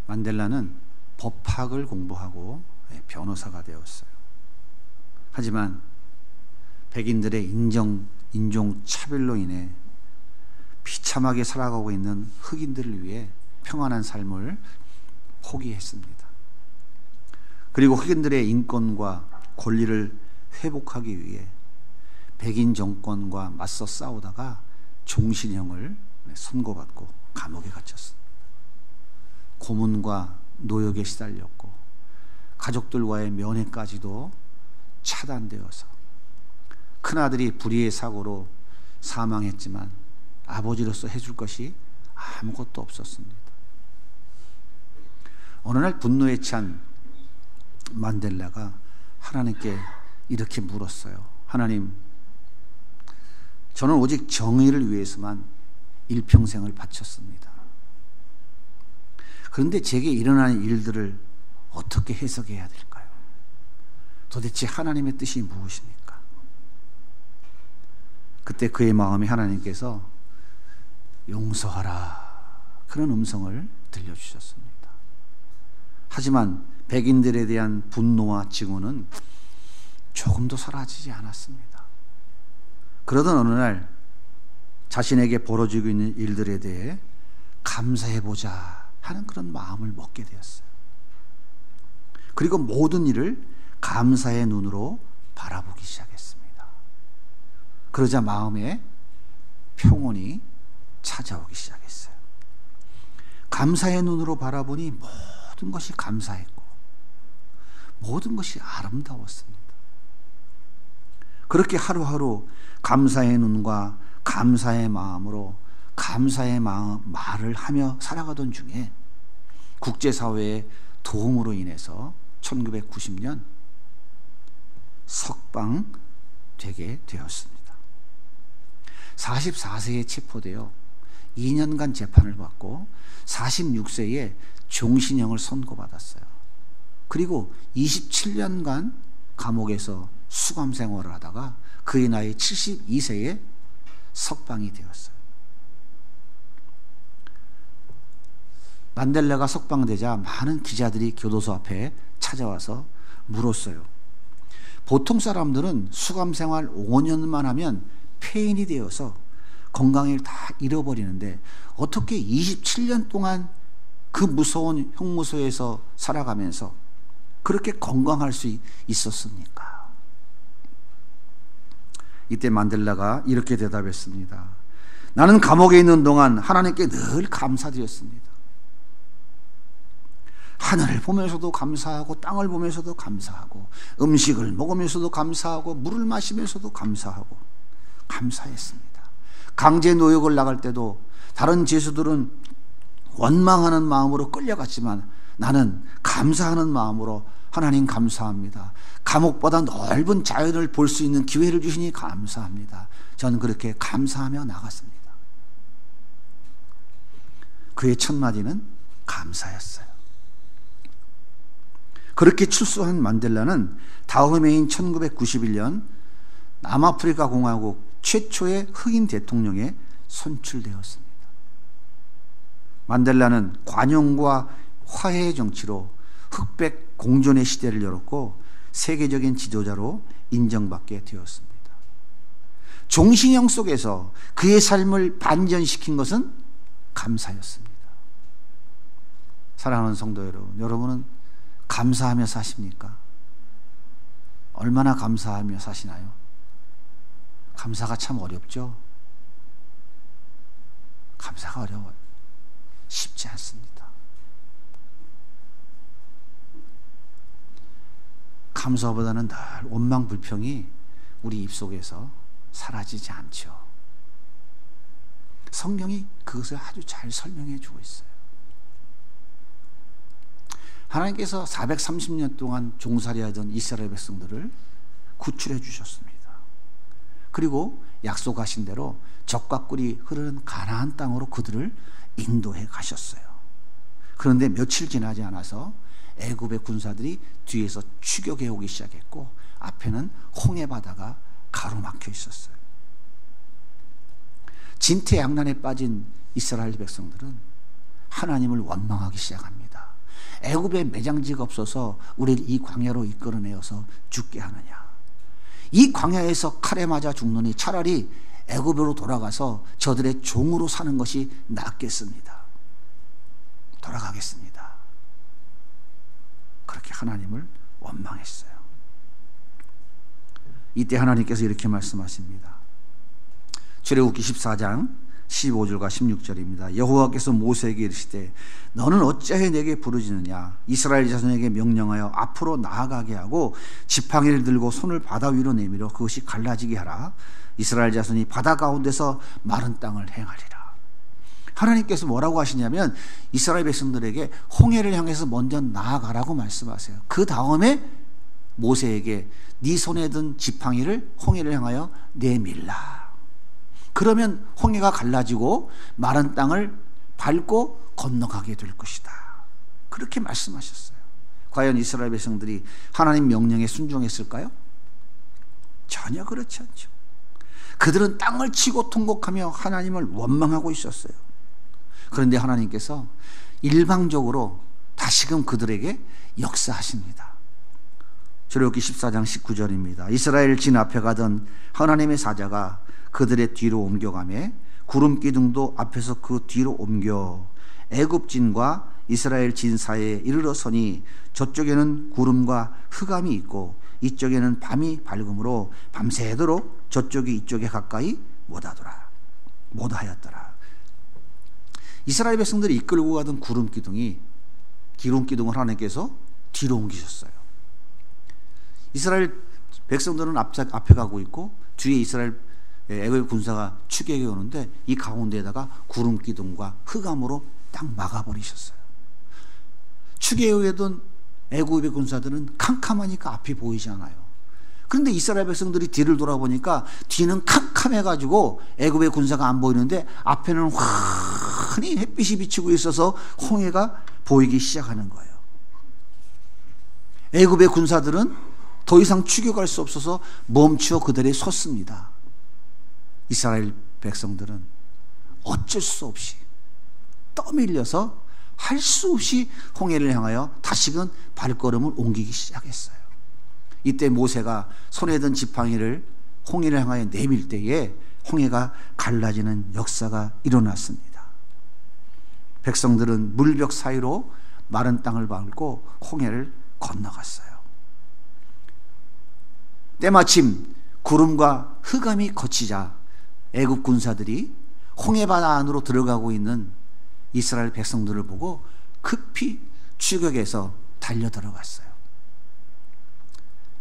만델라는 법학을 공부하고 변호사가 되었어요. 하지만 백인들의 인종 차별로 인해 비참하게 살아가고 있는 흑인들을 위해 평안한 삶을 포기했습니다. 그리고 흑인들의 인권과 권리를 회복하기 위해 백인 정권과 맞서 싸우다가 종신형을 선고받고 감옥에 갇혔습니다. 고문과 노역에 시달렸고 가족들과의 면회까지도 차단되어서 큰아들이 불의의 사고로 사망했지만 아버지로서 해줄 것이 아무것도 없었습니다. 어느 날 분노에 찬 만델라가 하나님께 이렇게 물었어요. 하나님, 저는 오직 정의를 위해서만 일평생을 바쳤습니다. 그런데 제게 일어나는 일들을 어떻게 해석해야 될까요? 도대체 하나님의 뜻이 무엇입니까? 그때 그의 마음에 하나님께서 용서하라, 그런 음성을 들려주셨습니다. 하지만 백인들에 대한 분노와 증오는 조금도 사라지지 않았습니다. 그러던 어느 날 자신에게 벌어지고 있는 일들에 대해 감사해보자 하는 그런 마음을 먹게 되었어요. 그리고 모든 일을 감사의 눈으로 바라보기 시작했습니다. 그러자 마음에 평온이 찾아오기 시작했어요. 감사의 눈으로 바라보니 모든 것이 감사했고 모든 것이 아름다웠습니다. 그렇게 하루하루 감사의 눈과 감사의 마음으로 감사의 말을 하며 살아가던 중에 국제사회의 도움으로 인해서 1990년 석방되게 되었습니다. 44세에 체포되어 2년간 재판을 받고 46세에 종신형을 선고받았어요. 그리고 27년간 감옥에서 수감 생활을 하다가 그의 나이 72세에 석방이 되었어요. 만델라가 석방되자 많은 기자들이 교도소 앞에 찾아와서 물었어요. 보통 사람들은 수감 생활 5년만 하면 폐인이 되어서 건강을 다 잃어버리는데 어떻게 27년 동안 그 무서운 형무소에서 살아가면서 그렇게 건강할 수 있었습니까? 이때 만델라가 이렇게 대답했습니다. 나는 감옥에 있는 동안 하나님께 늘 감사드렸습니다. 하늘을 보면서도 감사하고 땅을 보면서도 감사하고 음식을 먹으면서도 감사하고 물을 마시면서도 감사하고 감사했습니다. 강제 노역을 나갈 때도 다른 죄수들은 원망하는 마음으로 끌려갔지만 나는 감사하는 마음으로 하나님 감사합니다. 감옥보다 넓은 자연을 볼 수 있는 기회를 주시니 감사합니다. 저는 그렇게 감사하며 나갔습니다. 그의 첫 마디는 감사였어요. 그렇게 출소한 만델라는 다음 해인 1991년 남아프리카 공화국 최초의 흑인 대통령에 선출되었습니다. 만델라는 관용과 화해의 정치로 흑백 공존의 시대를 열었고 세계적인 지도자로 인정받게 되었습니다. 종신형 속에서 그의 삶을 반전시킨 것은 감사였습니다. 사랑하는 성도 여러분, 여러분은 감사하며 사십니까? 얼마나 감사하며 사시나요? 감사가 참 어렵죠? 감사가 어려워요. 쉽지 않습니다. 감사보다는 늘 원망 불평이 우리 입속에서 사라지지 않죠. 성경이 그것을 아주 잘 설명해 주고 있어요. 하나님께서 430년 동안 종살이하던 이스라엘 백성들을 구출해 주셨습니다. 그리고 약속하신 대로 젖과 꿀이 흐르는 가나안 땅으로 그들을 인도해 가셨어요. 그런데 며칠 지나지 않아서 애굽의 군사들이 뒤에서 추격해 오기 시작했고 앞에는 홍해 바다가 가로막혀 있었어요. 진퇴양난에 빠진 이스라엘 백성들은 하나님을 원망하기 시작합니다. 애굽에 매장지가 없어서 우리를 이 광야로 이끌어내어서 죽게 하느냐. 이 광야에서 칼에 맞아 죽느니 차라리 애굽으로 돌아가서 저들의 종으로 사는 것이 낫겠습니다. 돌아가겠습니다. 그렇게 하나님을 원망했어요. 이때 하나님께서 이렇게 말씀하십니다. 출애굽기 14장 15절과 16절입니다. 여호와께서 모세에게 이르시되 너는 어찌하여 내게 부르짖느냐. 이스라엘 자손에게 명령하여 앞으로 나아가게 하고 지팡이를 들고 손을 바다 위로 내밀어 그것이 갈라지게 하라. 이스라엘 자손이 바다 가운데서 마른 땅을 행하리라. 하나님께서 뭐라고 하시냐면 이스라엘 백성들에게 홍해를 향해서 먼저 나아가라고 말씀하세요. 그 다음에 모세에게 네 손에 든 지팡이를 홍해를 향하여 내밀라. 그러면 홍해가 갈라지고 마른 땅을 밟고 건너가게 될 것이다. 그렇게 말씀하셨어요. 과연 이스라엘 백성들이 하나님 명령에 순종했을까요? 전혀 그렇지 않죠. 그들은 땅을 치고 통곡하며 하나님을 원망하고 있었어요. 그런데 하나님께서 일방적으로 다시금 그들에게 역사하십니다. 출애굽기 14장 19절입니다. 이스라엘 진 앞에 가던 하나님의 사자가 그들의 뒤로 옮겨가매 구름 기둥도 앞에서 그 뒤로 옮겨 애굽 진과 이스라엘 진 사이에 이르러 서니 저쪽에는 구름과 흑암이 있고 이쪽에는 밤이 밝음으로 밤새도록 저쪽이 이쪽에 가까이 못하였더라. 이스라엘 백성들이 이끌고 가던 구름 기둥을 하나님께서 뒤로 옮기셨어요. 이스라엘 백성들은 앞에 가고 있고 뒤에 이스라엘 애굽 군사가 추격해 오는데 이 가운데에다가 구름 기둥과 흑암으로 딱 막아버리셨어요. 추격해 오던 애굽의 군사들은 캄캄하니까 앞이 보이지 않아요. 그런데 이스라엘 백성들이 뒤를 돌아보니까 뒤는 캄캄해가지고 애굽의 군사가 안 보이는데 앞에는 환히 햇빛이 비치고 있어서 홍해가 보이기 시작하는 거예요. 애굽의 군사들은 더 이상 추격할 수 없어서 멈추어 그들에 섰습니다. 이스라엘 백성들은 어쩔 수 없이 떠밀려서 할 수 없이 홍해를 향하여 다시금 발걸음을 옮기기 시작했어요. 이때 모세가 손에 든 지팡이를 홍해를 향하여 내밀 때에 홍해가 갈라지는 역사가 일어났습니다. 백성들은 물벽 사이로 마른 땅을 밟고 홍해를 건너갔어요. 때마침 구름과 흑암이 걷히자 애굽 군사들이 홍해바다 안으로 들어가고 있는 이스라엘 백성들을 보고 급히 추격해서 달려 들어갔어요.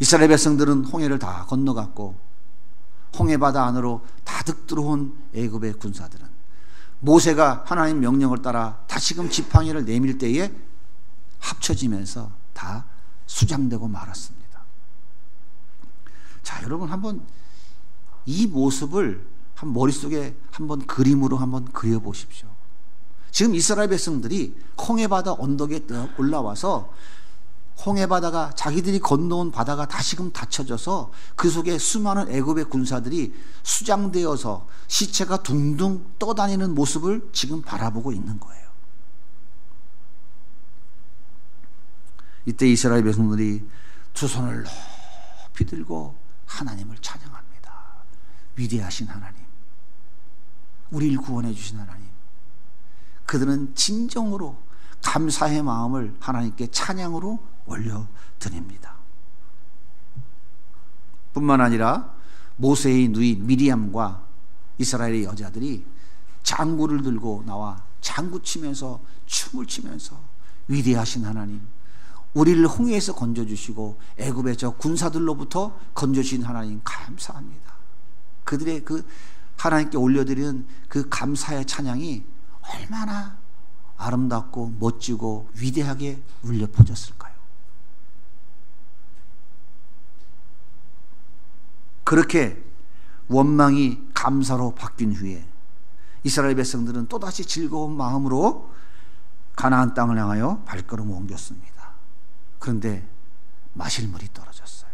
이스라엘 백성들은 홍해를 다 건너갔고 홍해바다 안으로 다득 들어온 애굽의 군사들은 모세가 하나님 명령을 따라 다시금 지팡이를 내밀 때에 합쳐지면서 다 수장되고 말았습니다. 자, 여러분 한번 이 모습을 머릿속에 한번 그림으로 한번 그려보십시오. 지금 이스라엘 백성들이 홍해바다 언덕에 올라와서 홍해바다가 자기들이 건너온 바다가 다시금 닫혀져서 그 속에 수많은 애굽의 군사들이 수장되어서 시체가 둥둥 떠다니는 모습을 지금 바라보고 있는 거예요. 이때 이스라엘 백성들이 두 손을 높이 들고 하나님을 찬양합니다. 위대하신 하나님, 우리를 구원해 주신 하나님. 그들은 진정으로 감사의 마음을 하나님께 찬양으로 올려드립니다. 뿐만 아니라 모세의 누이 미리암과 이스라엘의 여자들이 장구를 들고 나와 장구치면서 춤을 추면서 위대하신 하나님, 우리를 홍해에서 건져주시고 애굽의 저 군사들로부터 건져주신 하나님 감사합니다. 그들의 그 하나님께 올려드리는 그 감사의 찬양이 얼마나 아름답고 멋지고 위대하게 울려 퍼졌을까요? 그렇게 원망이 감사로 바뀐 후에 이스라엘 백성들은 또다시 즐거운 마음으로 가나안 땅을 향하여 발걸음을 옮겼습니다. 그런데 마실 물이 떨어졌어요.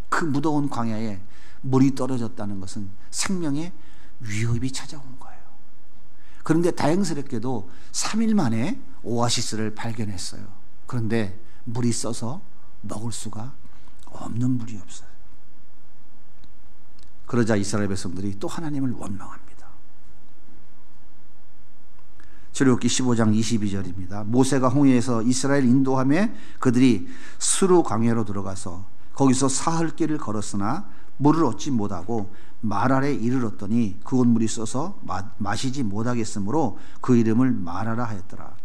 그 무더운 광야에 물이 떨어졌다는 것은 생명의 위협이 찾아온 거예요. 그런데 다행스럽게도 3일 만에 오아시스를 발견했어요. 그런데 물이 써서 먹을 수가 없는 물이 없어요. 그러자 이스라엘 백성들이 또 하나님을 원망합니다. 출애굽기 15장 22절입니다. 모세가 홍해에서 이스라엘 인도함에 그들이 스루 광야로 들어가서 거기서 사흘길을 걸었으나 물을 얻지 못하고 마랄에 이르렀더니 그곳 물이 써서 마시지 못하겠으므로 그 이름을 마라라 하였더라.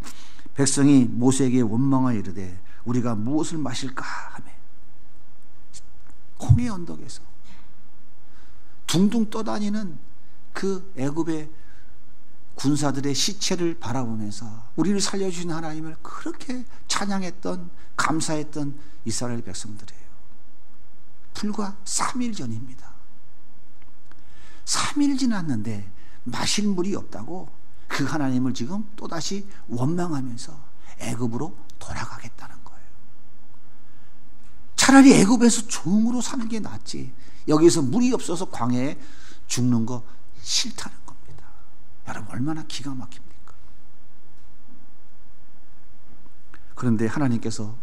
백성이 모세에게 원망하여 이르되 우리가 무엇을 마실까 하며 홍해 언덕에서 둥둥 떠다니는 그 애굽의 군사들의 시체를 바라보면서 우리를 살려주신 하나님을 그렇게 찬양했던, 감사했던 이스라엘 백성들이에요. 불과 3일 전입니다. 3일 지났는데 마실 물이 없다고 그 하나님을 지금 또다시 원망하면서 애굽으로 돌아가겠다는 거예요. 차라리 애굽에서 종으로 사는 게 낫지, 여기서 물이 없어서 광야에 죽는 거 싫다는 겁니다. 여러분, 얼마나 기가 막힙니까? 그런데 하나님께서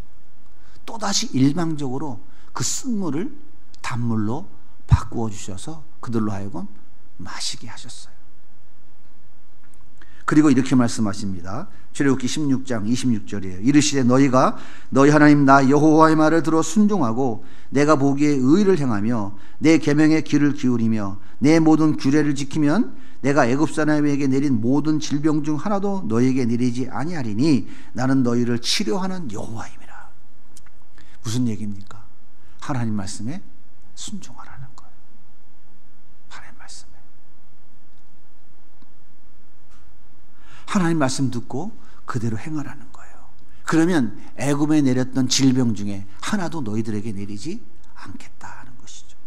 또다시 일방적으로 그 쓴물을 단물로 바꾸어 주셔서 그들로 하여금 마시게 하셨어요. 그리고 이렇게 말씀하십니다. 출애굽기 16장 26절이에요. 이르시되 너희가 너희 하나님 나 여호와의 말을 들어 순종하고 내가 보기에 의를 행하며 내 계명의 귀를 기울이며 내 모든 규례를 지키면 내가 애굽 사람에게 내린 모든 질병 중 하나도 너희에게 내리지 아니하리니 나는 너희를 치료하는 여호와임이라. 무슨 얘기입니까? 하나님 말씀에 순종하라는 거예요. 하나님 말씀에. 하나님 말씀 듣고 그대로 행하라는 거예요. 그러면 애굽에 내렸던 질병 중에 하나도 너희들에게 내리지 않겠다는 것이죠.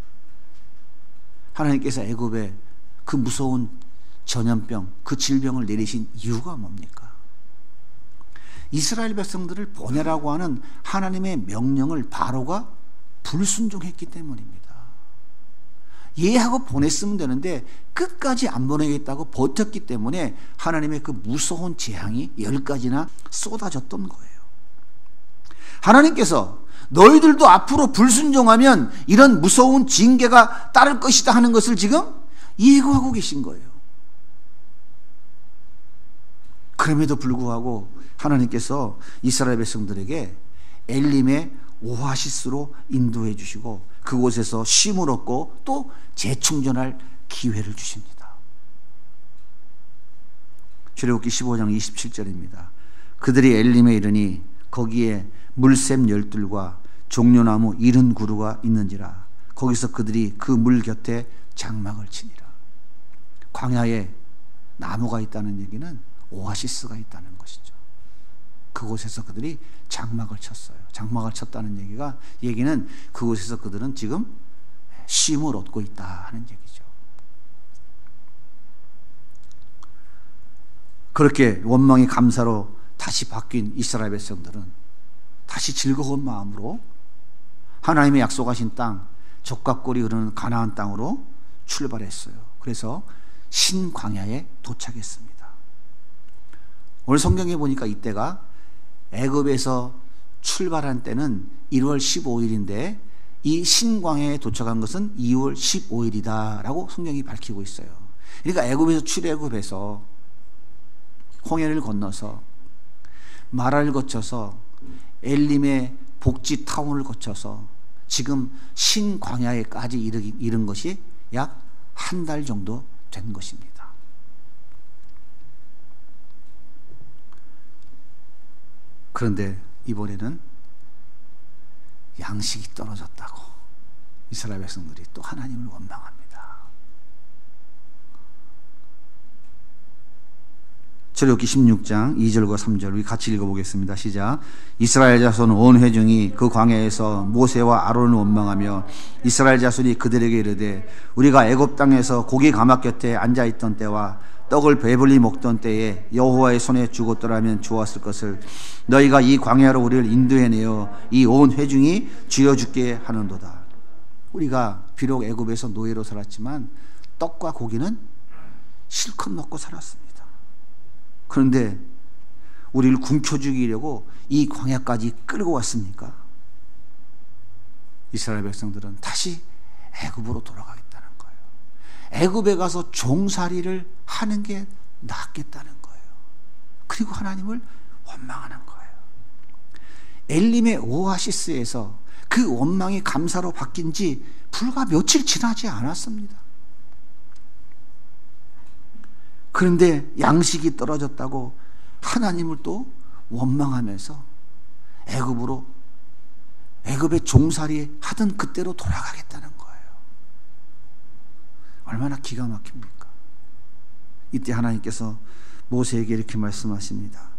하나님께서 애굽에 그 무서운 전염병, 그 질병을 내리신 이유가 뭡니까? 이스라엘 백성들을 보내라고 하는 하나님의 명령을 바로가 불순종했기 때문입니다. 예하고 보냈으면 되는데 끝까지 안 보내겠다고 버텼기 때문에 하나님의 그 무서운 재앙이 10가지나 쏟아졌던 거예요. 하나님께서 너희들도 앞으로 불순종하면 이런 무서운 징계가 따를 것이다 하는 것을 지금 예고하고 계신 거예요. 그럼에도 불구하고 하나님께서 이스라엘 백성들에게 엘림의 오아시스로 인도해 주시고 그곳에서 쉼을 얻고 또 재충전할 기회를 주십니다. 출애굽기 15장 27절입니다. 그들이 엘림에 이르니 거기에 물샘 열둘과 종려나무 70그루가 있는지라 거기서 그들이 그 물 곁에 장막을 치니라. 광야에 나무가 있다는 얘기는 오아시스가 있다는 것이죠. 그곳에서 그들이 장막을 쳤어요. 장막을 쳤다는 얘기는 그곳에서 그들은 지금 쉼을 얻고 있다 하는 얘기죠. 그렇게 원망이 감사로 다시 바뀐 이스라엘 백성들은 다시 즐거운 마음으로 하나님의 약속하신 땅, 적과 꿀이 흐르는 가나안 땅으로 출발했어요. 그래서 신광야에 도착했습니다. 오늘 성경에 보니까 이때가 애굽에서 출발한 때는 1월 15일인데 이 신광야에 도착한 것은 2월 15일이다라고 성경이 밝히고 있어요. 그러니까 애굽에서 출애굽해서 홍해를 건너서 마라를 거쳐서 엘림의 복지 타운을 거쳐서 지금 신광야에까지 이른 것이 약 한 달 정도 된 것입니다. 그런데 이번에는 양식이 떨어졌다고 이스라엘 백성들이 또 하나님을 원망합니다. 출애굽기 16장 2절과 3절 우리 같이 읽어보겠습니다. 시작. 이스라엘 자손 온 회중이 그 광야에서 모세와 아론을 원망하며 이스라엘 자손이 그들에게 이르되 우리가 애굽 땅에서 고기 가막 곁에 앉아있던 때와 떡을 배불리 먹던 때에 여호와의 손에 죽었더라면 좋았을 것을 너희가 이 광야로 우리를 인도해내어 이 온 회중이 쥐어죽게 하는도다. 우리가 비록 애굽에서 노예로 살았지만 떡과 고기는 실컷 먹고 살았습니다. 그런데 우리를 굶겨 죽이려고 이 광야까지 끌고 왔습니까? 이스라엘 백성들은 다시 애굽으로 돌아가겠다는 거예요. 애굽에 가서 종살이를 하는 게 낫겠다는 거예요. 그리고 하나님을 원망하는 거예요. 엘림의 오아시스에서 그 원망이 감사로 바뀐 지 불과 며칠 지나지 않았습니다. 그런데 양식이 떨어졌다고 하나님을 또 원망하면서 애굽의 종살이 하던 그때로 돌아가겠다는 거예요. 얼마나 기가 막힙니까? 이때 하나님께서 모세에게 이렇게 말씀하십니다.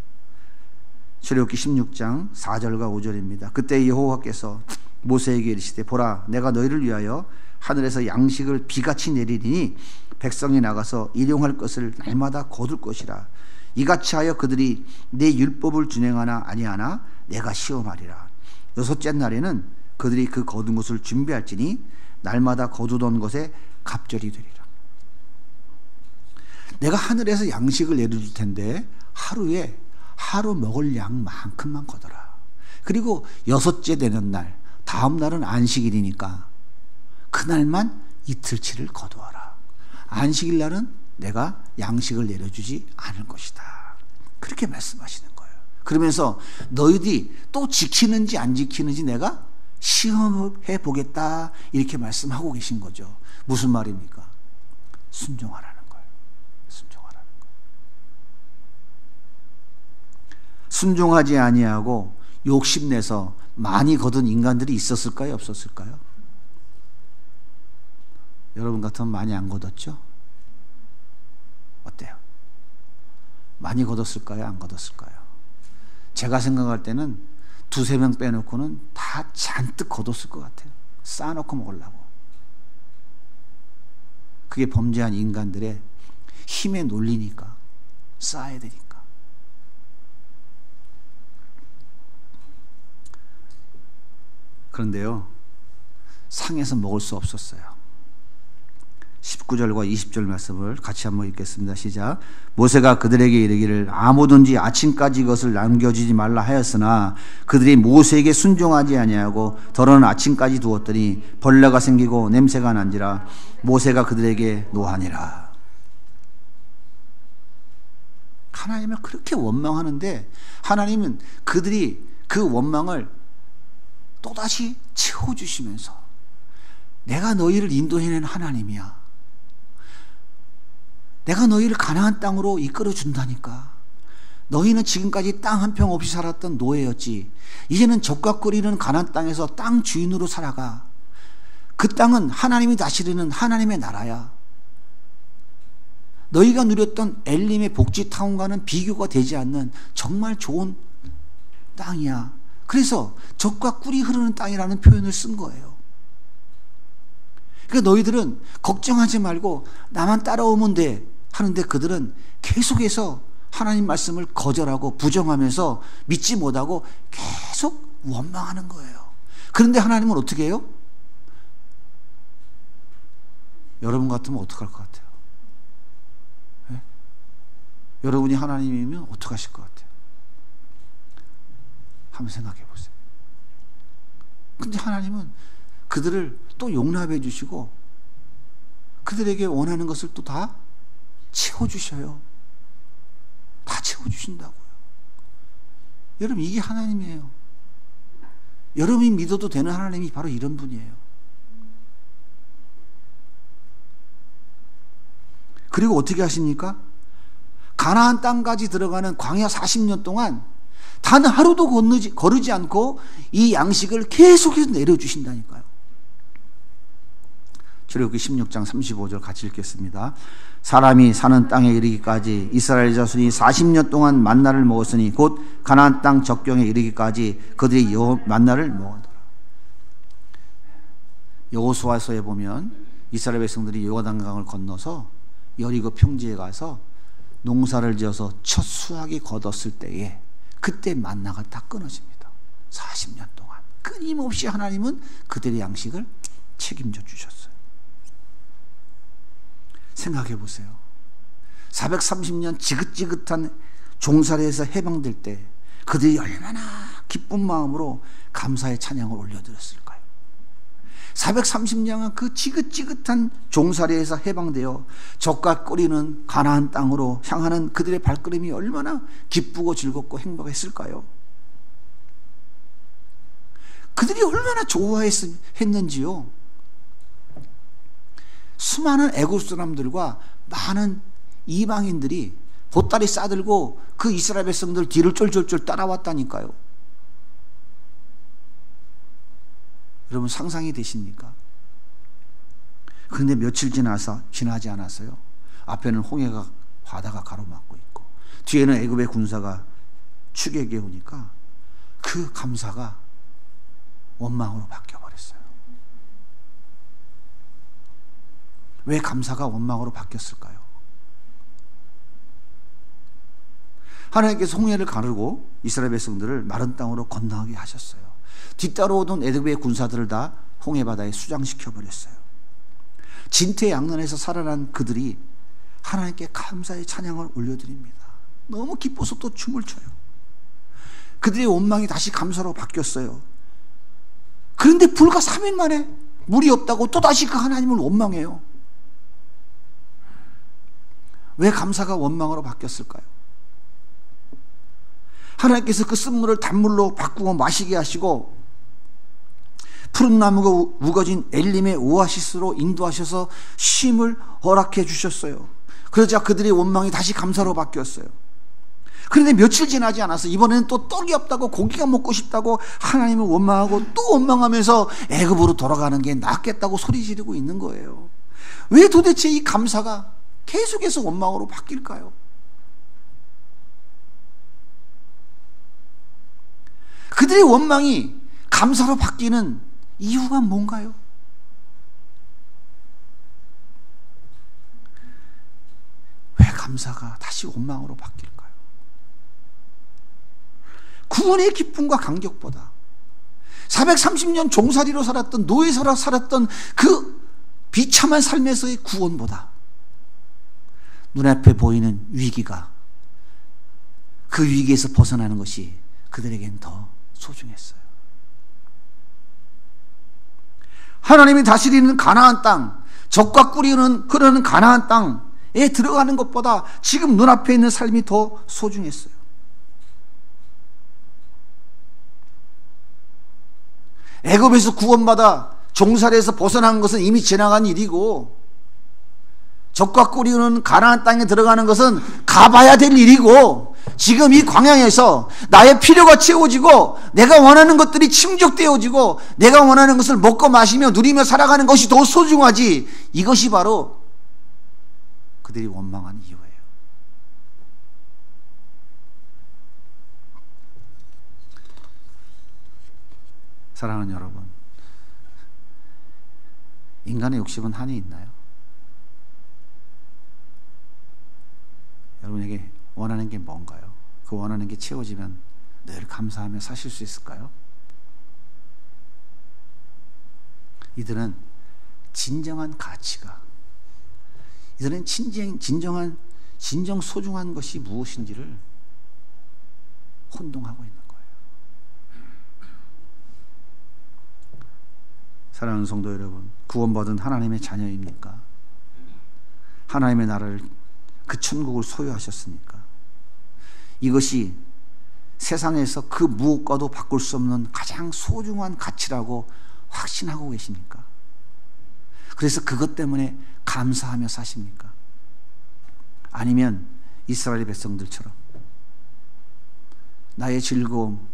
출애굽기 16장 4절과 5절입니다. 그때 여호와께서 모세에게 이르시되 보라 내가 너희를 위하여 하늘에서 양식을 비같이 내리리니 백성이 나가서 일용할 것을 날마다 거둘 것이라. 이같이 하여 그들이 내 율법을 준행하나 아니하나 내가 시험하리라. 여섯째 날에는 그들이 그 거둔 것을 준비할지니 날마다 거두던 것에 갑절이 되리라. 내가 하늘에서 양식을 내려줄 텐데 하루 먹을 양만큼만 거둬라. 그리고 여섯째 되는 날, 다음 날은 안식일이니까 그날만 이틀치를 거두어라. 안식일 날은 내가 양식을 내려주지 않을 것이다. 그렇게 말씀하시는 거예요. 그러면서 너희들이 또 지키는지 안 지키는지 내가 시험해 보겠다. 이렇게 말씀하고 계신 거죠. 무슨 말입니까? 순종하라는 거예요. 순종하라는 거예요. 순종하지 아니하고 욕심내서 많이 거둔 인간들이 있었을까요? 없었을까요? 여러분 같으면 많이 안 거뒀죠? 어때요? 많이 거뒀을까요? 안 거뒀을까요? 제가 생각할 때는 두세 명 빼놓고는 다 잔뜩 거뒀을 것 같아요. 쌓아놓고 먹으려고. 그게 범죄한 인간들의 힘의 논리니까. 쌓아야 되니까. 그런데요, 상해서 먹을 수 없었어요. 19절과 20절 말씀을 같이 한번 읽겠습니다. 시작. 모세가 그들에게 이르기를 아무든지 아침까지 이것을 남겨주지 말라 하였으나 그들이 모세에게 순종하지 아니하고 더러는 아침까지 두었더니 벌레가 생기고 냄새가 난지라 모세가 그들에게 노하니라. 하나님을 그렇게 원망하는데 하나님은 그들이 그 원망을 또다시 채워주시면서 내가 너희를 인도해낸 하나님이야. 내가 너희를 가나안 땅으로 이끌어 준다니까. 너희는 지금까지 땅 한 평 없이 살았던 노예였지. 이제는 적과 꿀이는 가나안 땅에서 땅 주인으로 살아가. 그 땅은 하나님이 다스리는 하나님의 나라야. 너희가 누렸던 엘림의 복지 타운과는 비교가 되지 않는 정말 좋은 땅이야. 그래서 적과 꿀이 흐르는 땅이라는 표현을 쓴 거예요. 그러니까 너희들은 걱정하지 말고 나만 따라오면 돼 하는데 그들은 계속해서 하나님 말씀을 거절하고 부정하면서 믿지 못하고 계속 원망하는 거예요. 그런데 하나님은 어떻게 해요? 여러분 같으면 어떡할 것 같아요? 네? 여러분이 하나님이면 어떡하실 것 같아요? 한번 생각해 보세요. 근데 하나님은 그들을 또 용납해 주시고 그들에게 원하는 것을 또 다 채워주셔요. 다 채워주신다고요. 여러분 이게 하나님이에요. 여러분이 믿어도 되는 하나님이 바로 이런 분이에요. 그리고 어떻게 하십니까? 가나안 땅까지 들어가는 광야 40년 동안 단 하루도 거르지 않고 이 양식을 계속해서 내려주신다니까요. 출애굽기 16장 35절 같이 읽겠습니다. 사람이 사는 땅에 이르기까지 이스라엘 자손이 40년 동안 만나를 먹었으니 곧 가나안 땅 적경에 이르기까지 그들이 만나를 먹었더라. 여호수아서에 보면 이스라엘 백성들이 요단강을 건너서 여리고 평지에 가서 농사를 지어서 첫 수확이 걷었을 때에 그때 만나가 다 끊어집니다. 40년 동안 끊임없이 하나님은 그들의 양식을 책임져 주셨어요. 생각해 보세요. 430년 지긋지긋한 종살이에서 해방될 때 그들이 얼마나 기쁜 마음으로 감사의 찬양을 올려드렸을까요? 430년간 그 지긋지긋한 종살이에서 해방되어 젖과 꿀이는 가나안 땅으로 향하는 그들의 발걸음이 얼마나 기쁘고 즐겁고 행복했을까요? 그들이 얼마나 좋아했는지요. 수많은 애굽 사람들과 많은 이방인들이 보따리 싸들고 그 이스라엘 백성들 뒤를 쫄쫄쫄 따라왔다니까요. 여러분 상상이 되십니까? 그런데 며칠 지나지 않았어요. 앞에는 홍해가 바다가 가로막고 있고 뒤에는 애굽의 군사가 추격해 오니까 그 감사가 원망으로 바뀌어버렸어요. 왜 감사가 원망으로 바뀌었을까요? 하나님께서 홍해를 가르고 이스라엘 백성들을 마른 땅으로 건너가게 하셨어요. 뒤따라오던 애굽의 군사들을 다 홍해바다에 수장시켜 버렸어요. 진퇴양난에서 살아난 그들이 하나님께 감사의 찬양을 올려드립니다. 너무 기뻐서 또 춤을 춰요. 그들의 원망이 다시 감사로 바뀌었어요. 그런데 불과 3일 만에 물이 없다고 또다시 그 하나님을 원망해요. 왜 감사가 원망으로 바뀌었을까요? 하나님께서 그 쓴물을 단물로 바꾸고 마시게 하시고 푸른 나무가 우거진 엘림의 오아시스로 인도하셔서 쉼을 허락해 주셨어요. 그러자 그들의 원망이 다시 감사로 바뀌었어요. 그런데 며칠 지나지 않아서 이번에는 또 떡이 없다고 고기가 먹고 싶다고 하나님을 원망하고 또 원망하면서 애굽으로 돌아가는 게 낫겠다고 소리 지르고 있는 거예요. 왜 도대체 이 감사가 계속해서 원망으로 바뀔까요? 그들의 원망이 감사로 바뀌는 이유가 뭔가요? 왜 감사가 다시 원망으로 바뀔까요? 구원의 기쁨과 감격보다 430년 종살이로 살았던 노예로 살았던 그 비참한 삶에서의 구원보다 눈앞에 보이는 위기가 그 위기에서 벗어나는 것이 그들에겐 더 소중했어요. 하나님이 다스리는 가나안 땅, 젖과 꿀이 흐르는 가나안 땅에 들어가는 것보다 지금 눈앞에 있는 삶이 더 소중했어요. 애굽에서 구원받아 종살이에서 벗어난 것은 이미 지나간 일이고 젖과 꿀이 흐르는 가나안 땅에 들어가는 것은 가봐야 될 일이고 지금 이 광야에서 나의 필요가 채워지고 내가 원하는 것들이 충족되어지고 내가 원하는 것을 먹고 마시며 누리며 살아가는 것이 더 소중하지. 이것이 바로 그들이 원망한 이유예요. 사랑하는 여러분, 인간의 욕심은 한이 있나요? 여러분에게 원하는 게 뭔가요? 그 원하는 게 채워지면 늘 감사하며 사실 수 있을까요? 이들은 진정한 가치가, 이들은 진정 소중한 것이 무엇인지를 혼동하고 있는 거예요. 사랑하는 성도 여러분, 구원받은 하나님의 자녀입니까? 하나님의 나라를, 그 천국을 소유하셨습니까? 이것이 세상에서 그 무엇과도 바꿀 수 없는 가장 소중한 가치라고 확신하고 계십니까? 그래서 그것 때문에 감사하며 사십니까? 아니면 이스라엘 백성들처럼 나의 즐거움,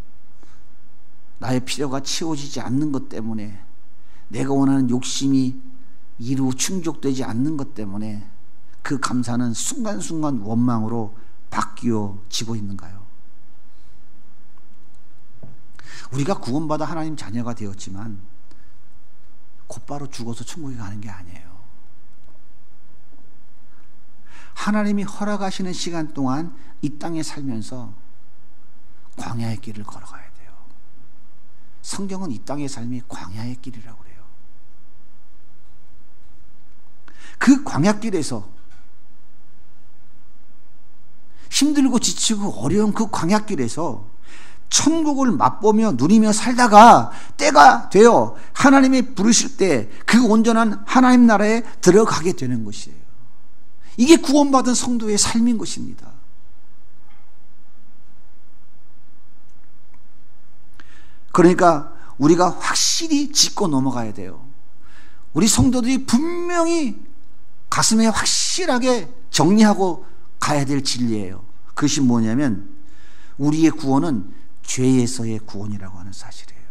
나의 필요가 채워지지 않는 것 때문에, 내가 원하는 욕심이 이루 충족되지 않는 것 때문에 그 감사는 순간순간 원망으로 바뀌어지고 있는가요? 우리가 구원받아 하나님 자녀가 되었지만 곧바로 죽어서 천국에 가는 게 아니에요. 하나님이 허락하시는 시간 동안 이 땅에 살면서 광야의 길을 걸어가야 돼요. 성경은 이 땅의 삶이 광야의 길이라고 그래요. 그 광야길에서 힘들고 지치고 어려운 그 광야길에서 천국을 맛보며 누리며 살다가 때가 되어 하나님이 부르실 때 그 온전한 하나님 나라에 들어가게 되는 것이에요. 이게 구원받은 성도의 삶인 것입니다. 그러니까 우리가 확실히 짚고 넘어가야 돼요. 우리 성도들이 분명히 가슴에 확실하게 정리하고 가야 될 진리예요. 그것이 뭐냐면 우리의 구원은 죄에서의 구원이라고 하는 사실이에요.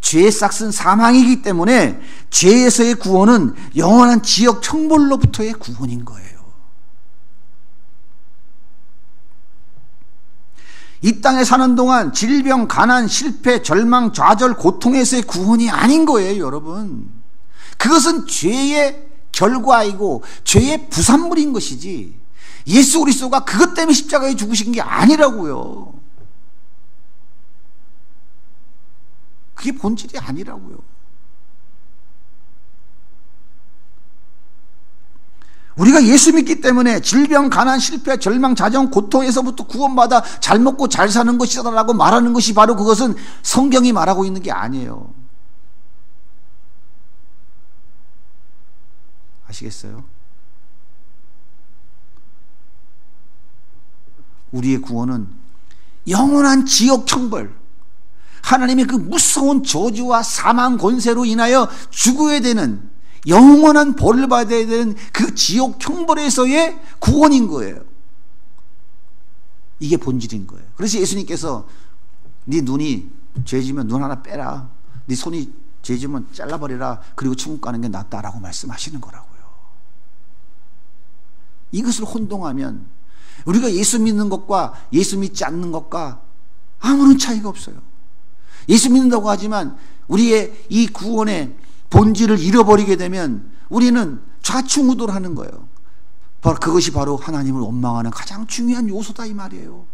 죄의 싹은 사망이기 때문에 죄에서의 구원은 영원한 지옥 형벌로부터의 구원인 거예요. 이 땅에 사는 동안 질병, 가난, 실패, 절망, 좌절, 고통에서의 구원이 아닌 거예요, 여러분. 그것은 죄의 결과이고 죄의 부산물인 것이지 예수 그리스도가 그것 때문에 십자가에 죽으신 게 아니라고요. 그게 본질이 아니라고요. 우리가 예수 믿기 때문에 질병, 가난, 실패, 절망, 자정, 고통에서부터 구원받아 잘 먹고 잘 사는 것이다라고 말하는 것이 바로 그것은 성경이 말하고 있는 게 아니에요. 아시겠어요? 우리의 구원은 영원한 지옥 형벌, 하나님의 그 무서운 저주와 사망 권세로 인하여 죽어야 되는, 영원한 벌을 받아야 되는 그 지옥 형벌에서의 구원인 거예요. 이게 본질인 거예요. 그래서 예수님께서 네 눈이 죄지면 눈 하나 빼라, 네 손이 죄지면 잘라버리라, 그리고 천국 가는 게 낫다라고 말씀하시는 거라고요. 이것을 혼동하면 우리가 예수 믿는 것과 예수 믿지 않는 것과 아무런 차이가 없어요. 예수 믿는다고 하지만 우리의 이 구원의 본질을 잃어버리게 되면 우리는 좌충우돌하는 거예요. 바로 그것이 바로 하나님을 원망하는 가장 중요한 요소다 이 말이에요.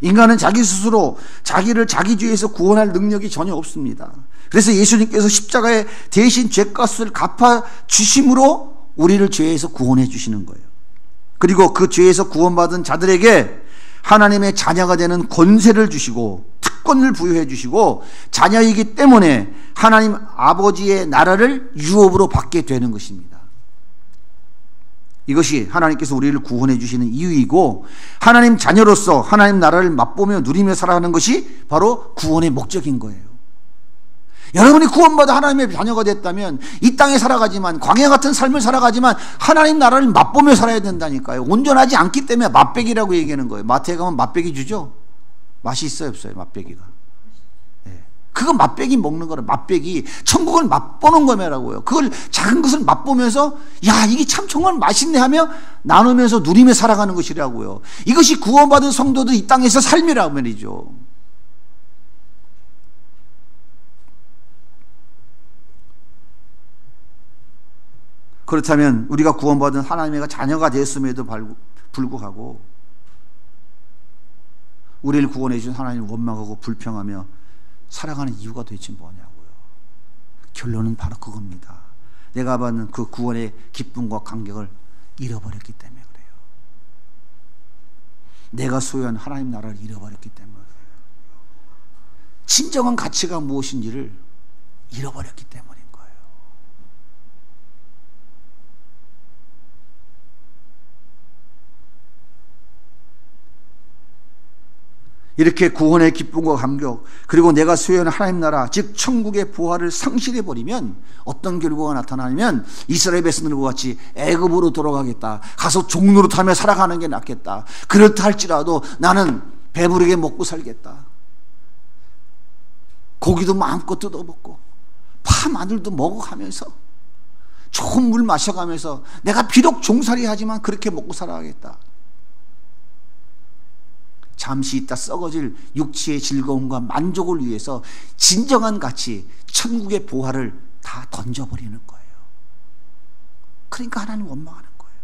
인간은 자기 스스로 자기를 자기 죄에서 구원할 능력이 전혀 없습니다. 그래서 예수님께서 십자가에 대신 죄값을 갚아주심으로 우리를 죄에서 구원해 주시는 거예요. 그리고 그 죄에서 구원받은 자들에게 하나님의 자녀가 되는 권세를 주시고 특권을 부여해 주시고 자녀이기 때문에 하나님 아버지의 나라를 유업으로 받게 되는 것입니다. 이것이 하나님께서 우리를 구원해 주시는 이유이고 하나님 자녀로서 하나님 나라를 맛보며 누리며 살아가는 것이 바로 구원의 목적인 거예요. 여러분이 구원받아 하나님의 자녀가 됐다면 이 땅에 살아가지만 광야 같은 삶을 살아가지만 하나님 나라를 맛보며 살아야 된다니까요. 온전하지 않기 때문에 맛배기라고 얘기하는 거예요. 마트에 가면 맛배기 주죠. 맛이 있어요 없어요? 맛배기가. 네. 그거 맛배기 먹는 거라. 맛배기 천국을 맛보는 거라고요. 그걸 작은 것을 맛보면서 야 이게 참 정말 맛있네 하며 나누면서 누리며 살아가는 것이라고요. 이것이 구원받은 성도들 이 땅에서 삶이라고 말이죠. 그렇다면 우리가 구원받은 하나님의 자녀가 되었음에도 불구하고 우리를 구원해 준 하나님을 원망하고 불평하며 살아가는 이유가 도대체 뭐냐고요. 결론은 바로 그겁니다. 내가 받는 그 구원의 기쁨과 감격을 잃어버렸기 때문에 그래요. 내가 소유한 하나님 나라를 잃어버렸기 때문에 그래요. 진정한 가치가 무엇인지를 잃어버렸기 때문에. 이렇게 구원의 기쁨과 감격 그리고 내가 소유하는 하나님 나라 즉 천국의 부활을 상실해버리면 어떤 결과가 나타나냐면 이스라엘 백성들과 같이 애굽으로 돌아가겠다, 가서 종노릇하며 살아가는 게 낫겠다, 그렇다 할지라도 나는 배부르게 먹고 살겠다, 고기도 마음껏 뜯어먹고 파 마늘도 먹어가면서 좋은 물 마셔가면서 내가 비록 종살이 하지만 그렇게 먹고 살아가겠다, 잠시 있다 썩어질 육체의 즐거움과 만족을 위해서 진정한 가치 천국의 보화를 다 던져버리는 거예요. 그러니까 하나님 원망하는 거예요.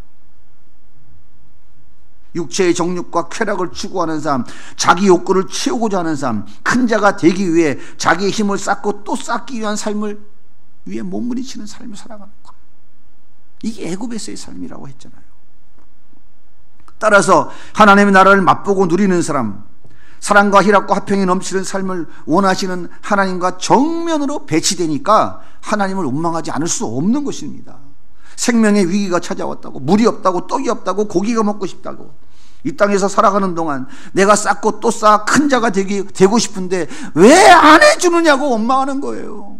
육체의 정욕과 쾌락을 추구하는 삶, 자기 욕구를 채우고자 하는 삶, 큰 자가 되기 위해 자기의 힘을 쌓고 또 쌓기 위한 삶을 위해 몸부림치는 삶을 살아가는 거예요. 이게 애굽에서의 삶이라고 했잖아요. 따라서 하나님의 나라를 맛보고 누리는 사람, 사랑과 희락과 화평이 넘치는 삶을 원하시는 하나님과 정면으로 배치되니까 하나님을 원망하지 않을 수 없는 것입니다. 생명의 위기가 찾아왔다고, 물이 없다고, 떡이 없다고, 고기가 먹고 싶다고, 이 땅에서 살아가는 동안 내가 쌓고 또 쌓아 큰 자가 되고 싶은데 왜 안 해주느냐고 원망하는 거예요.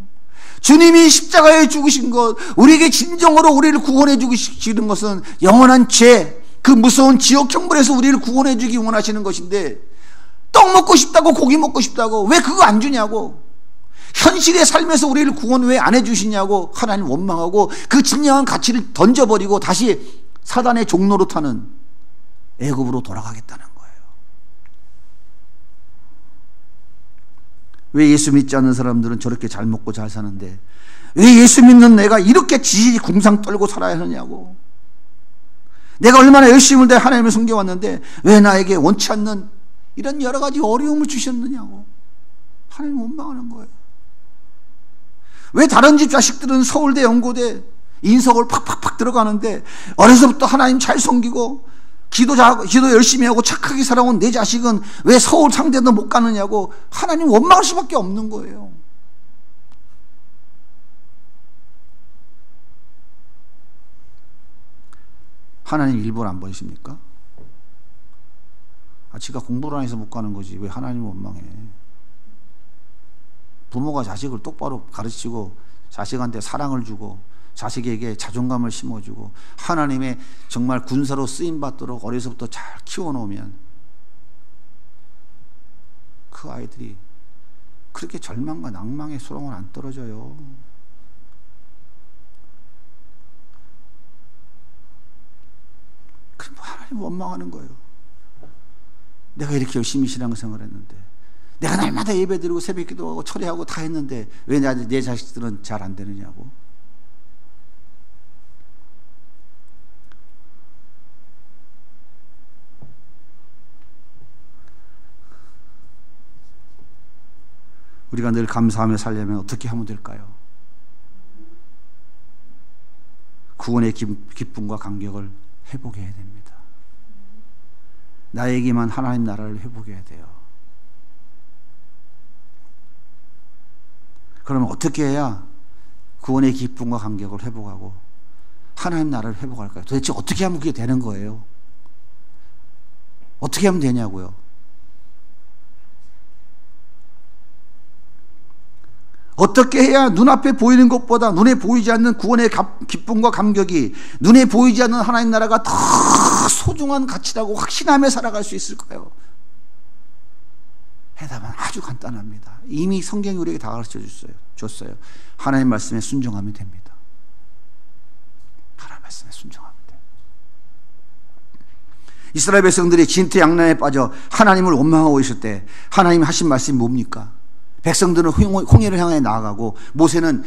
주님이 십자가에 죽으신 것, 우리에게 진정으로 우리를 구원해 주시는 것은 영원한 죄, 그 무서운 지옥 형벌에서 우리를 구원해 주기 원하시는 것인데, 떡 먹고 싶다고, 고기 먹고 싶다고, 왜 그거 안 주냐고, 현실의 삶에서 우리를 구원 왜 안 해주시냐고 하나님 원망하고, 그 진정한 가치를 던져버리고 다시 사단의 종로로 타는 애굽으로 돌아가겠다는 거예요. 왜 예수 믿지 않는 사람들은 저렇게 잘 먹고 잘 사는데 왜 예수 믿는 내가 이렇게 지지궁상 떨고 살아야 하느냐고, 내가 얼마나 열심히 하나님을 섬겨왔는데 왜 나에게 원치 않는 이런 여러 가지 어려움을 주셨느냐고 하나님 원망하는 거예요. 왜 다른 집 자식들은 서울대, 연고대, 인석을 팍팍팍 들어가는데 어려서부터 하나님 잘 섬기고 기도 열심히 하고 착하게 살아온 내 자식은 왜 서울 상대도 못 가느냐고 하나님 원망할 수밖에 없는 거예요. 하나님 일부러 안 보이십니까? 지가 공부를 안 해서 못 가는 거지 왜 하나님 원망해? 부모가 자식을 똑바로 가르치고 자식한테 사랑을 주고 자식에게 자존감을 심어주고 하나님의 정말 군사로 쓰임받도록 어려서부터 잘 키워놓으면 그 아이들이 그렇게 절망과 낭망의 수렁은 안 떨어져요. 그럼 하나님 원망하는 거예요. 내가 이렇게 열심히 신앙생활을 했는데, 내가 날마다 예배드리고 새벽 기도하고 철회하고 다 했는데 왜 내 자식들은 잘 안 되느냐고. 우리가 늘 감사하며 살려면 어떻게 하면 될까요? 구원의 기쁨과 감격을 회복해야 됩니다. 나에게만 하나님 나라를 회복해야 돼요. 그러면 어떻게 해야 구원의 기쁨과 감격을 회복하고 하나님 나라를 회복할까요? 도대체 어떻게 하면 그게 되는 거예요? 어떻게 하면 되냐고요? 어떻게 해야 눈앞에 보이는 것보다 눈에 보이지 않는 구원의 기쁨과 감격이, 눈에 보이지 않는 하나님 나라가 더 소중한 가치라고 확신하며 살아갈 수 있을까요? 해답은 아주 간단합니다. 이미 성경이 우리에게 다 가르쳐 줬어요. 하나님 말씀에 순종하면 됩니다. 하나님 말씀에 순종하면 돼요. 이스라엘 백성들이 진퇴양난에 빠져 하나님을 원망하고 있을 때 하나님이 하신 말씀이 뭡니까? 백성들은 홍해를 향해 나아가고 모세는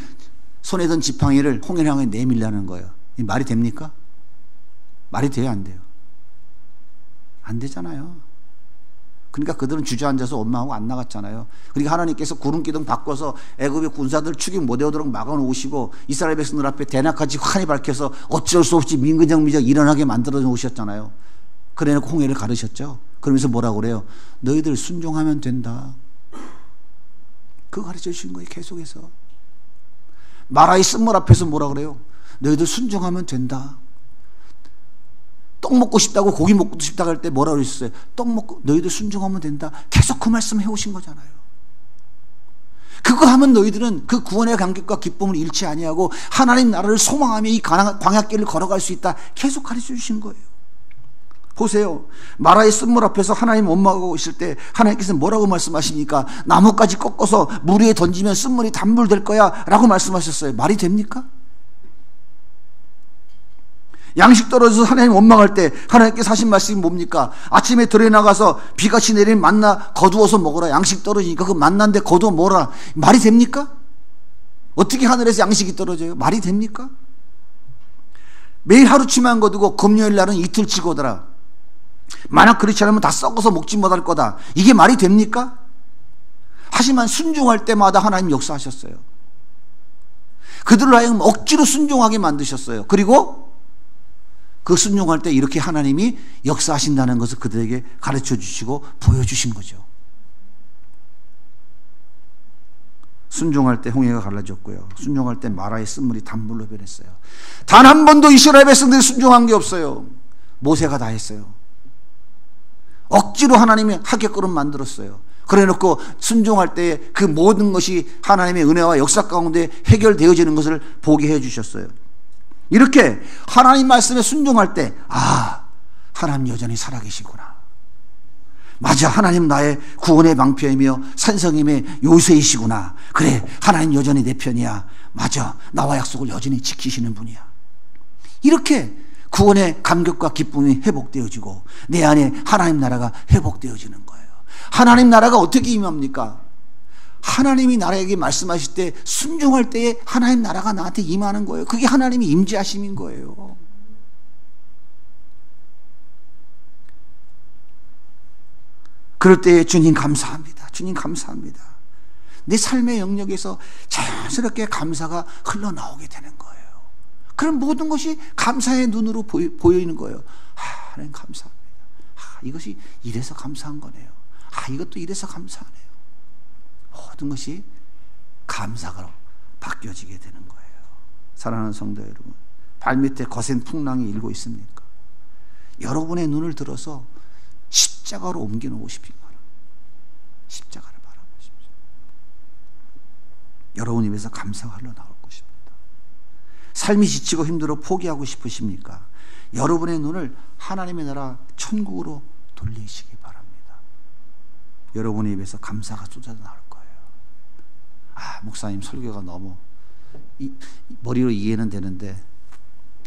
손에 든 지팡이를 홍해를 향해 내밀라는 거예요. 이 말이 됩니까? 말이 돼요, 안 돼요? 안 되잖아요. 그러니까 그들은 주저앉아서 원망하고 안 나갔잖아요. 그러니까 하나님께서 구름 기둥 바꿔서 애굽의 군사들 추격 못 해오도록 막아놓으시고 이스라엘 백성들 앞에 대낮까지 환히 밝혀서 어쩔 수 없이 민근정미적 일어나게 만들어 놓으셨잖아요. 그래놓고 홍해를 가르셨죠. 그러면서 뭐라고 그래요? 너희들 순종하면 된다. 그거 가르쳐 주신 거예요. 계속해서. 마라의 쓴물 앞에서 뭐라 그래요? 너희들 순종하면 된다. 떡 먹고 싶다고, 고기 먹고 싶다고 할 때 뭐라 그러셨어요? 떡 먹고 너희들 순종하면 된다. 계속 그 말씀 해오신 거잖아요. 그거 하면 너희들은 그 구원의 감격과 기쁨을 잃지 아니하고 하나님 나라를 소망하며 이 광야길을 걸어갈 수 있다. 계속 가르쳐 주신 거예요. 보세요. 마라의 쓴물 앞에서 하나님 원망하고 있을 때 하나님께서 뭐라고 말씀하십니까? 나뭇가지 꺾어서 물 위에 던지면 쓴물이 단물 될 거야 라고 말씀하셨어요. 말이 됩니까? 양식 떨어져서 하나님 원망할 때 하나님께서 하신 말씀이 뭡니까? 아침에 들에 나가서 비같이 내린 만나 거두어서 먹어라. 양식 떨어지니까 그 만나인데 거두어 먹어라. 말이 됩니까? 어떻게 하늘에서 양식이 떨어져요? 말이 됩니까? 매일 하루치만 거두고 금요일 날은 이틀치 거두라. 만약 그렇지 않으면 다 썩어서 먹지 못할 거다. 이게 말이 됩니까? 하지만 순종할 때마다 하나님 역사하셨어요. 그들을 하여금 억지로 순종하게 만드셨어요. 그리고 그 순종할 때 이렇게 하나님이 역사하신다는 것을 그들에게 가르쳐 주시고 보여주신 거죠. 순종할 때 홍해가 갈라졌고요. 순종할 때 마라의 쓴물이 단물로 변했어요. 단 한 번도 이스라엘 백성들이 순종한 게 없어요. 모세가 다 했어요. 억지로 하나님이 하게끔 만들었어요. 그래놓고 순종할 때 그 모든 것이 하나님의 은혜와 역사 가운데 해결되어지는 것을 보게 해주셨어요. 이렇게 하나님 말씀에 순종할 때 하나님 여전히 살아계시구나. 맞아, 하나님 나의 구원의 방패이며 산성임의 요새이시구나. 그래, 하나님 여전히 내 편이야. 맞아, 나와 약속을 여전히 지키시는 분이야. 이렇게 구원의 감격과 기쁨이 회복되어지고 내 안에 하나님 나라가 회복되어지는 거예요. 하나님 나라가 어떻게 임합니까? 하나님이 나라에게 말씀하실 때 순종할 때에 하나님 나라가 나한테 임하는 거예요. 그게 하나님이 임재하심인 거예요. 그럴 때 주님 감사합니다. 주님 감사합니다. 내 삶의 영역에서 자연스럽게 감사가 흘러나오게 되는 거예요. 그럼 모든 것이 감사의 눈으로 보이는 거예요. 하나님 감사합니다. 이것이 이래서 감사한 거네요. 이것도 이래서 감사하네요. 모든 것이 감사로 바뀌어지게 되는 거예요. 사랑하는 성도 여러분, 발밑에 거센 풍랑이 일고 있습니까? 여러분의 눈을 들어서 십자가로 옮겨놓고 싶은 거예요. 십자가를 바라보십시오. 여러분 입에서 감사가 흘러나올 것입니다. 삶이 지치고 힘들어 포기하고 싶으십니까? 여러분의 눈을 하나님의 나라 천국으로 돌리시기 바랍니다. 여러분의 입에서 감사가 쏟아져 나올 거예요. 목사님 설교가 너무 머리로 이해는 되는데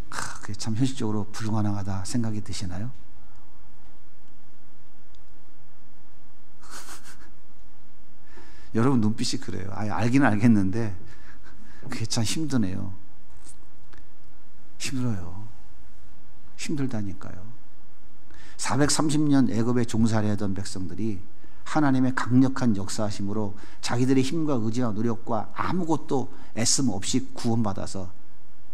그게 참 현실적으로 불가능하다 생각이 드시나요? 여러분 눈빛이 그래요. 알기는 알겠는데 그게 참 힘드네요. 힘들어요. 힘들다니까요. 430년 애굽에 종살이하던 백성들이 하나님의 강력한 역사하심으로 자기들의 힘과 의지와 노력과 아무것도 애씀 없이 구원받아서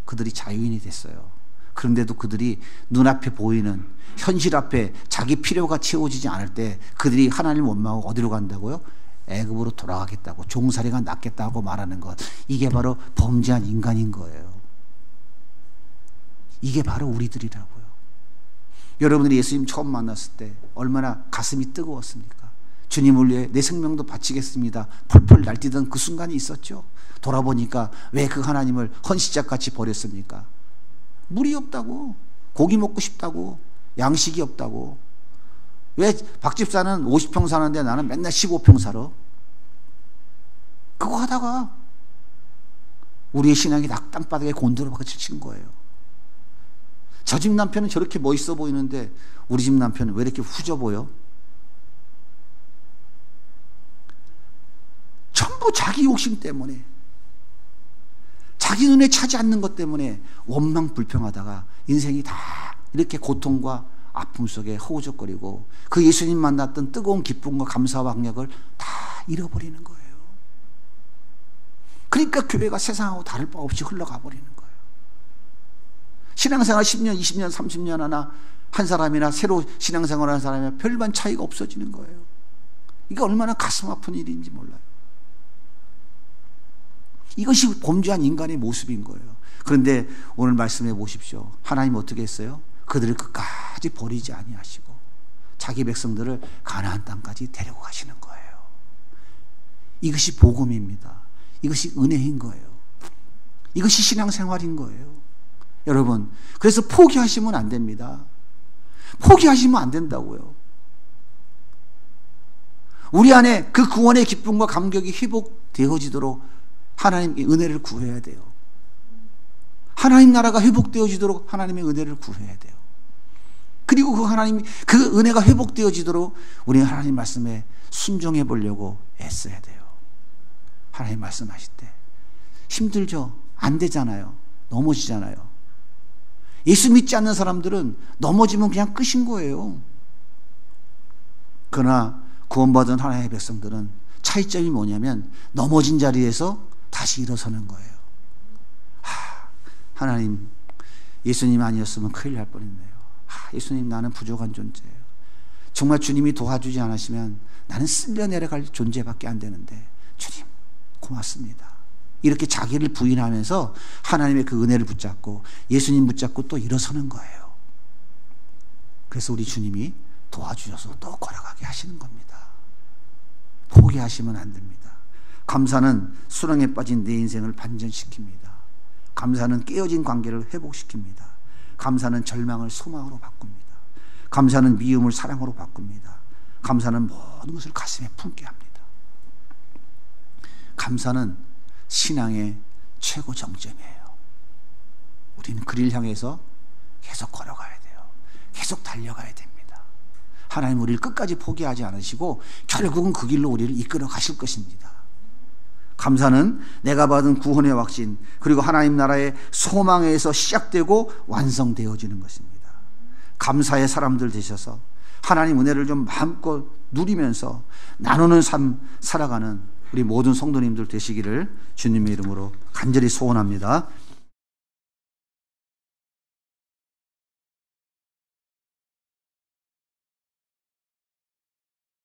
그들이 자유인이 됐어요. 그런데도 그들이 눈앞에 보이는 현실 앞에 자기 필요가 채워지지 않을 때 그들이 하나님을 원망하고 어디로 간다고요? 애굽으로 돌아가겠다고, 종살이가 낫겠다고 말하는 것. 이게 바로 범죄한 인간인 거예요. 이게 바로 우리들이라고요. 여러분들이 예수님 처음 만났을 때 얼마나 가슴이 뜨거웠습니까? 주님을 위해 내 생명도 바치겠습니다. 펄펄 날뛰던 그 순간이 있었죠. 돌아보니까 왜 그 하나님을 헌시작같이 버렸습니까? 물이 없다고, 고기 먹고 싶다고, 양식이 없다고. 왜 박 집사는 50평 사는데 나는 맨날 15평 살아? 그거 하다가 우리의 신앙이 땅바닥에 곤두박질 친 거예요. 저 집 남편은 저렇게 멋있어 보이는데 우리 집 남편은 왜 이렇게 후져 보여? 전부 자기 욕심 때문에, 자기 눈에 차지 않는 것 때문에 원망 불평하다가 인생이 다 이렇게 고통과 아픔 속에 허우적거리고 그 예수님 만났던 뜨거운 기쁨과 감사와 박력을 다 잃어버리는 거예요. 그러니까 교회가 세상하고 다를 바 없이 흘러가 버리는 거예요. 신앙생활 10년, 20년, 30년 하나 한 사람이나 새로 신앙생활하는 사람이나 별반 차이가 없어지는 거예요. 이게 얼마나 가슴 아픈 일인지 몰라요. 이것이 범죄한 인간의 모습인 거예요. 그런데 오늘 말씀해 보십시오. 하나님 어떻게 했어요? 그들을 끝까지 버리지 아니하시고 자기 백성들을 가나안 땅까지 데리고 가시는 거예요. 이것이 복음입니다. 이것이 은혜인 거예요. 이것이 신앙생활인 거예요. 여러분, 그래서 포기하시면 안 됩니다. 포기하시면 안 된다고요. 우리 안에 그 구원의 기쁨과 감격이 회복되어지도록 하나님의 은혜를 구해야 돼요. 하나님 나라가 회복되어지도록 하나님의 은혜를 구해야 돼요. 그리고 그 하나님, 그 은혜가 회복되어지도록 우리는 하나님 말씀에 순종해 보려고 애써야 돼요. 하나님 말씀하실 때 힘들죠? 안 되잖아요. 넘어지잖아요. 예수 믿지 않는 사람들은 넘어지면 그냥 끝인 거예요. 그러나 구원받은 하나님의 백성들은 차이점이 뭐냐면 넘어진 자리에서 다시 일어서는 거예요. 하나님, 예수님 아니었으면 큰일 날 뻔했네요. 예수님, 나는 부족한 존재예요. 정말 주님이 도와주지 않으시면 나는 쓸려 내려갈 존재밖에 안 되는데 주님 고맙습니다. 이렇게 자기를 부인하면서 하나님의 그 은혜를 붙잡고 예수님 붙잡고 또 일어서는 거예요. 그래서 우리 주님이 도와주셔서 또 걸어가게 하시는 겁니다. 포기하시면 안 됩니다. 감사는 수렁에 빠진 내 인생을 반전시킵니다. 감사는 깨어진 관계를 회복시킵니다. 감사는 절망을 소망으로 바꿉니다. 감사는 미움을 사랑으로 바꿉니다. 감사는 모든 것을 가슴에 품게 합니다. 감사는 신앙의 최고 정점이에요. 우리는 그를 향해서 계속 걸어가야 돼요. 계속 달려가야 됩니다. 하나님 우리를 끝까지 포기하지 않으시고 결국은 그 길로 우리를 이끌어 가실 것입니다. 감사는 내가 받은 구원의 확신, 그리고 하나님 나라의 소망에서 시작되고 완성되어지는 것입니다. 감사의 사람들 되셔서 하나님 은혜를 좀 마음껏 누리면서 나누는 삶 살아가는 우리 모든 성도님들 되시기를 주님의 이름으로 간절히 소원합니다.